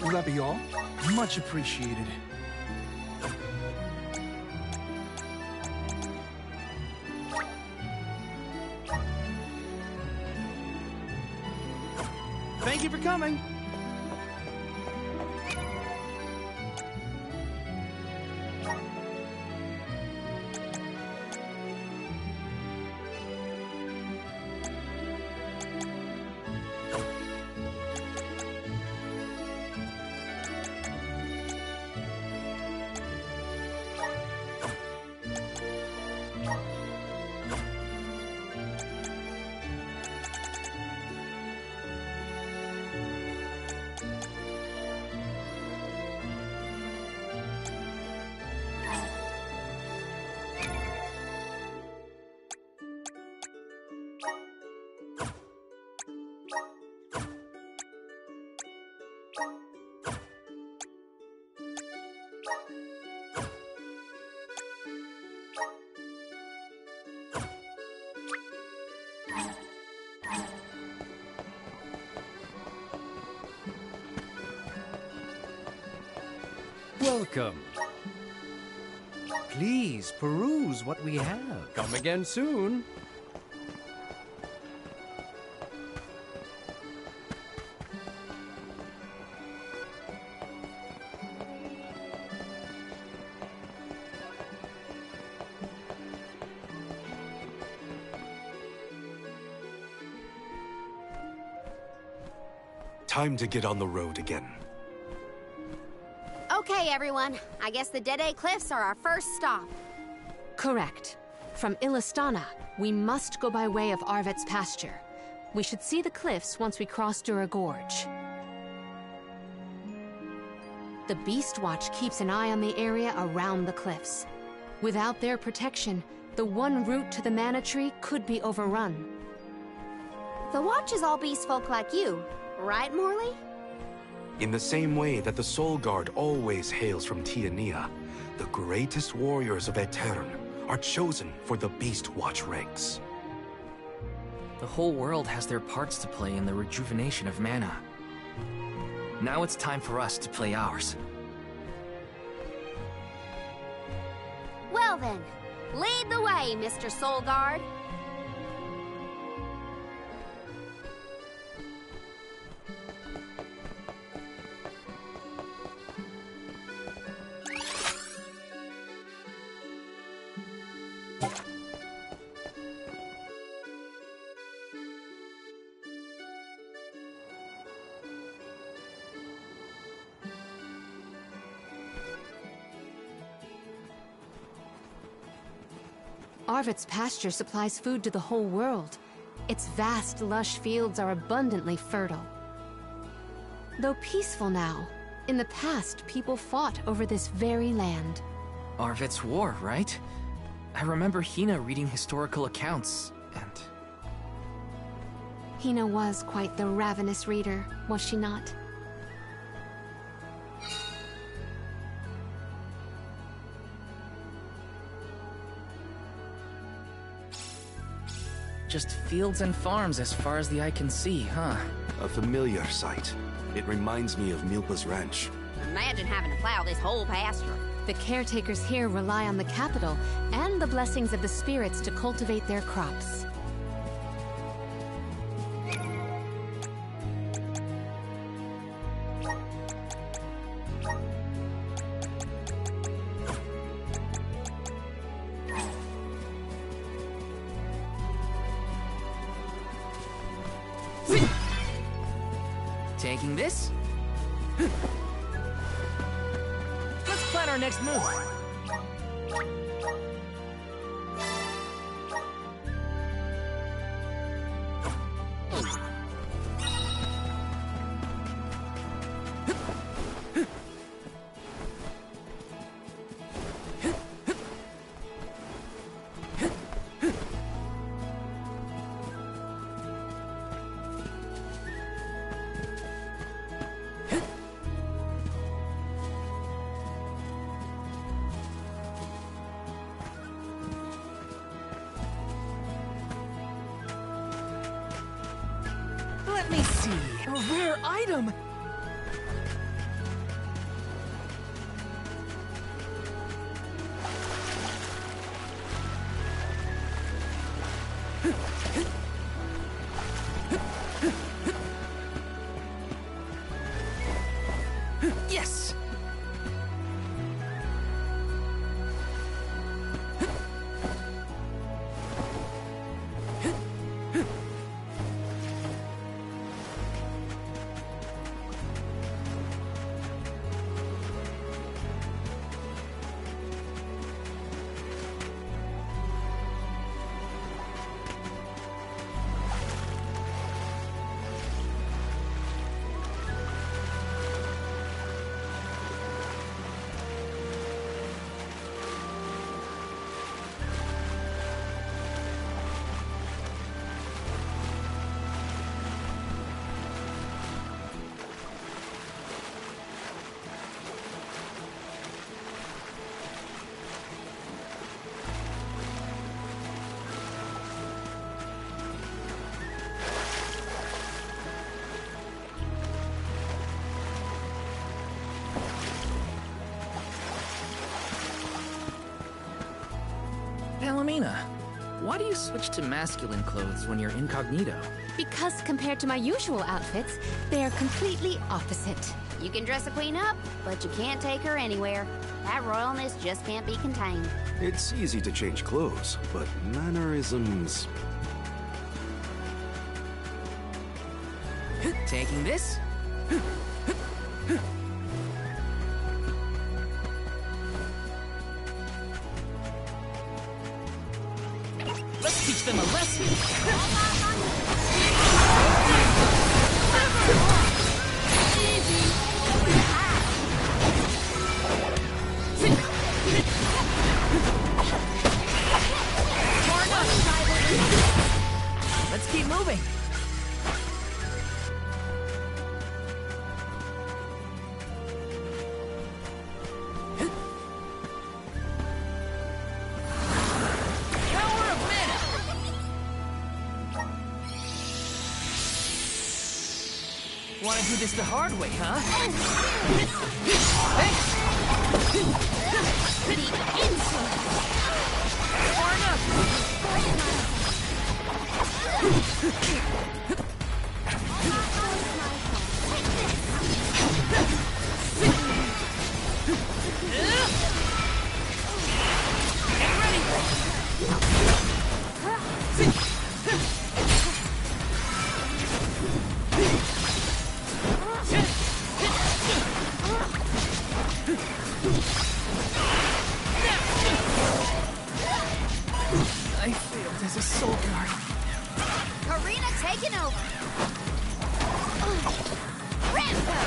Will that be all? Much appreciated. Thank you for coming. Welcome. Please peruse what we have. Come again soon. Time to get on the road again. Okay, everyone. I guess the Dede Cliffs are our first stop. Correct. From Illistana, we must go by way of Arvet's pasture. We should see the cliffs once we cross Dura Gorge. The Beast Watch keeps an eye on the area around the cliffs. Without their protection, the one route to the Mana Tree could be overrun. The Watch is all beast folk like you, right, Morley? In the same way that the Soul Guard always hails from Tiania, the greatest warriors of Aetern are chosen for the Beast Watch ranks. The whole world has their parts to play in the rejuvenation of mana. Now it's time for us to play ours. Well then, lead the way, Mr. Soul Guard. Arvet's pasture supplies food to the whole world. Its vast, lush fields are abundantly fertile. Though peaceful now, in the past people fought over this very land. Arvet's war, right? I remember Hina reading historical accounts, and... Hina was quite the ravenous reader, was she not? Just fields and farms as far as the eye can see, huh? A familiar sight. It reminds me of Milpa's ranch. Imagine having to plow this whole pasture. The caretakers here rely on the capital and the blessings of the spirits to cultivate their crops. Taking this? Let's plan our next move. Let me see. A rare item! Yes! Palomina, why do you switch to masculine clothes when you're incognito? Because compared to my usual outfits, they are completely opposite. You can dress a queen up, but you can't take her anywhere. That royalness just can't be contained. It's easy to change clothes, but mannerisms... Taking this? them a lesson. Let's keep moving. Want to do this the hard way, huh? Far I failed as a soul guard. Karina taking over. Rambo!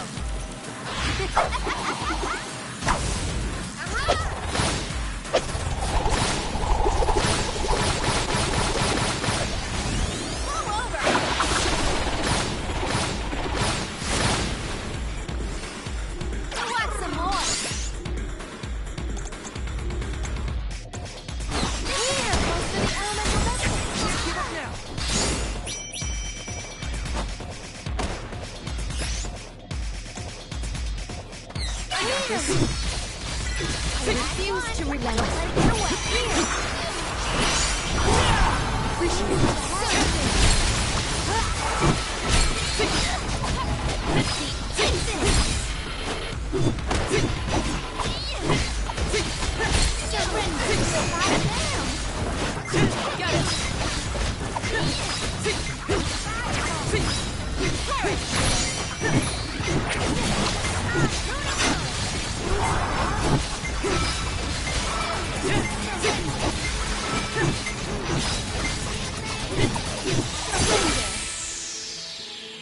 I refuse to relent.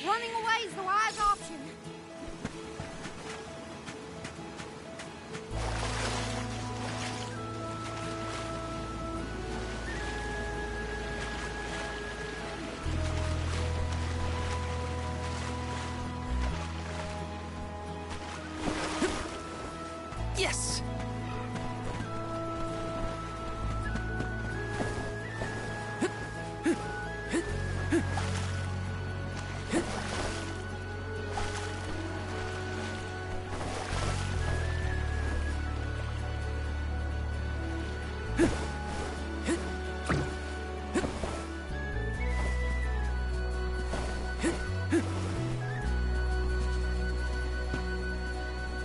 Running away is the wise option. Yes!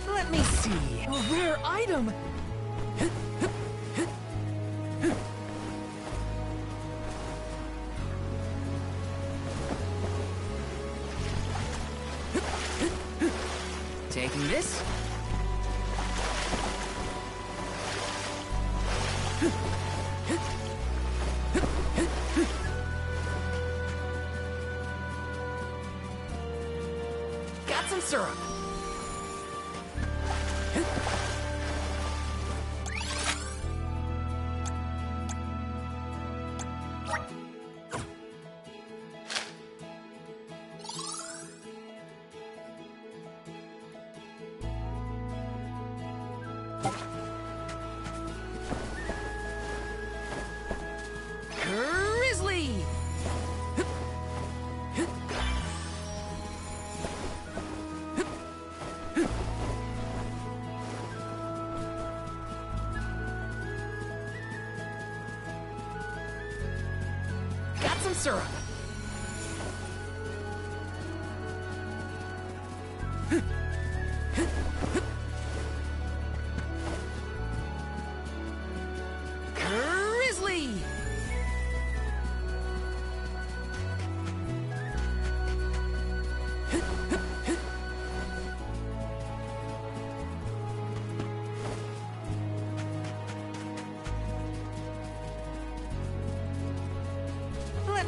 Let me see. A rare item! Taking this. Got some syrup. Grizzly! Got some syrup. Grizzly!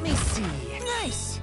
Let me see. Nice!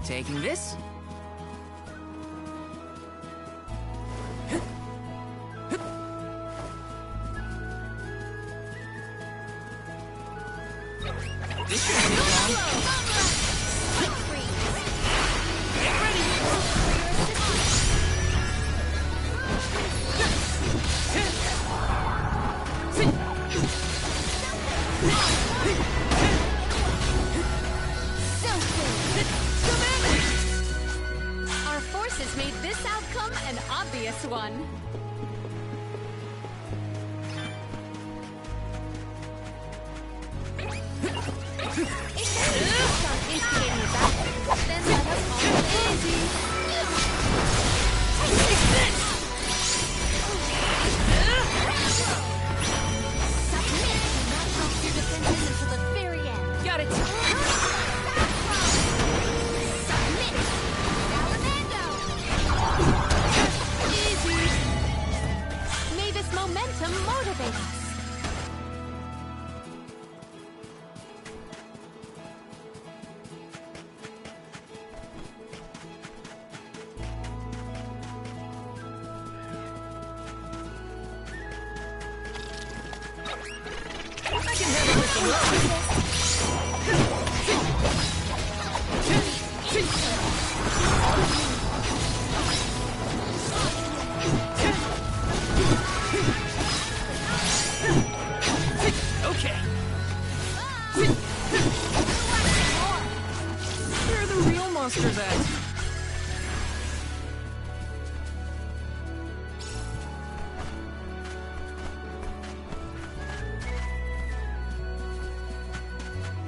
Taking this? This shouldn't take long. Get ready! Our forces made this outcome an obvious one. Got it! May this momentum motivate us. I can handle this alone! Okay. Where are the real monsters at?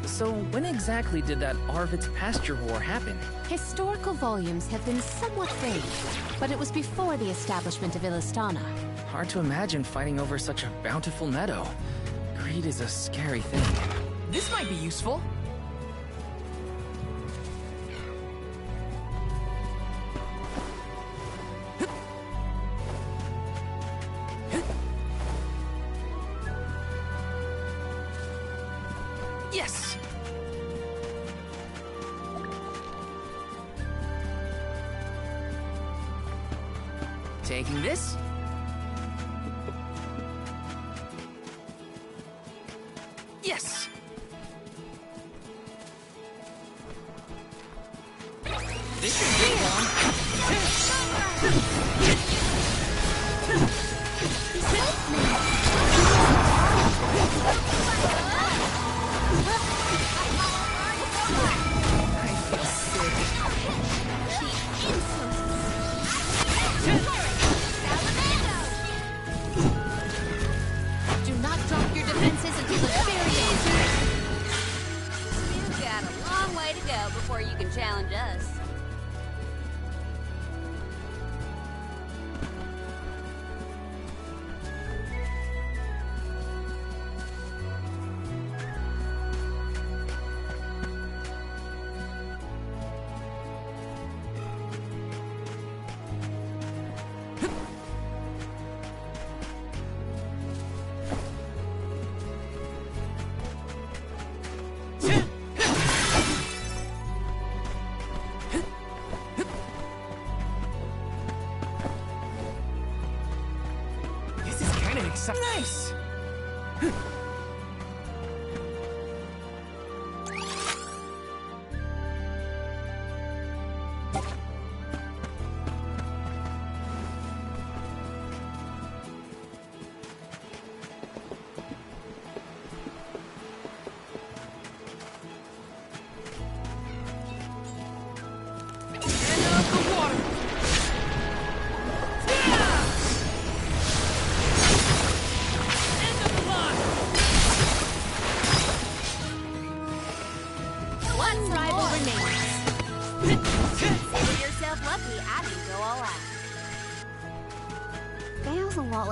So when exactly did that Arvid's pasture war happen? Historical volumes have been somewhat vague, but it was before the establishment of Illistana. Hard to imagine fighting over such a bountiful meadow. Greed is a scary thing. This might be useful. Yes! Taking this? Yes! This should take long. I feel Do not drop your defenses until the very end. You've got a long way to go before you can challenge us. This is kind of exciting. Nice!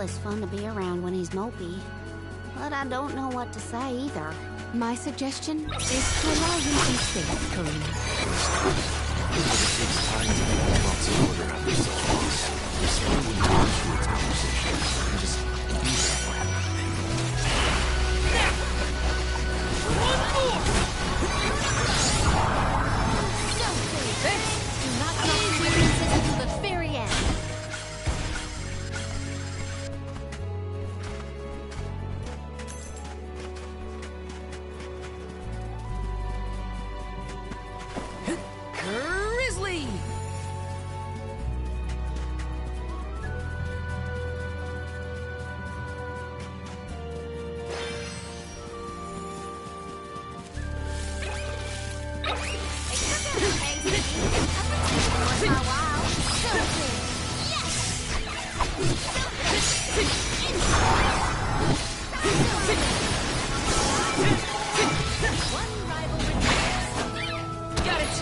is fun to be around when he's mopey. But I don't know what to say either. My suggestion is to allow him some space, Karina. It takes time to make lots of order out of such things. Just when we get into its conversation, and just be there for him. One more! Do not drop your differences until the very end. Grizzly! Got it!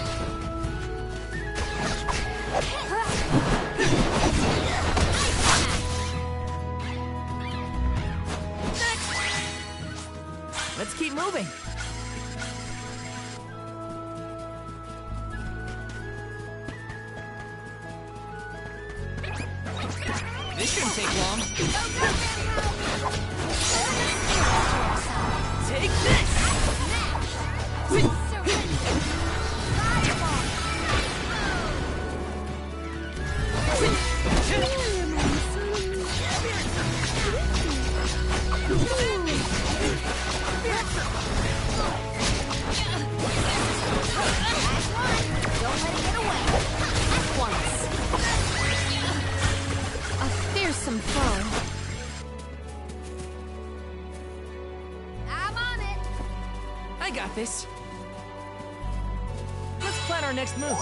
Let's keep moving. This shouldn't take long. Take this! A fearsome foe. I'm on it. I got this. Let's plan our next move.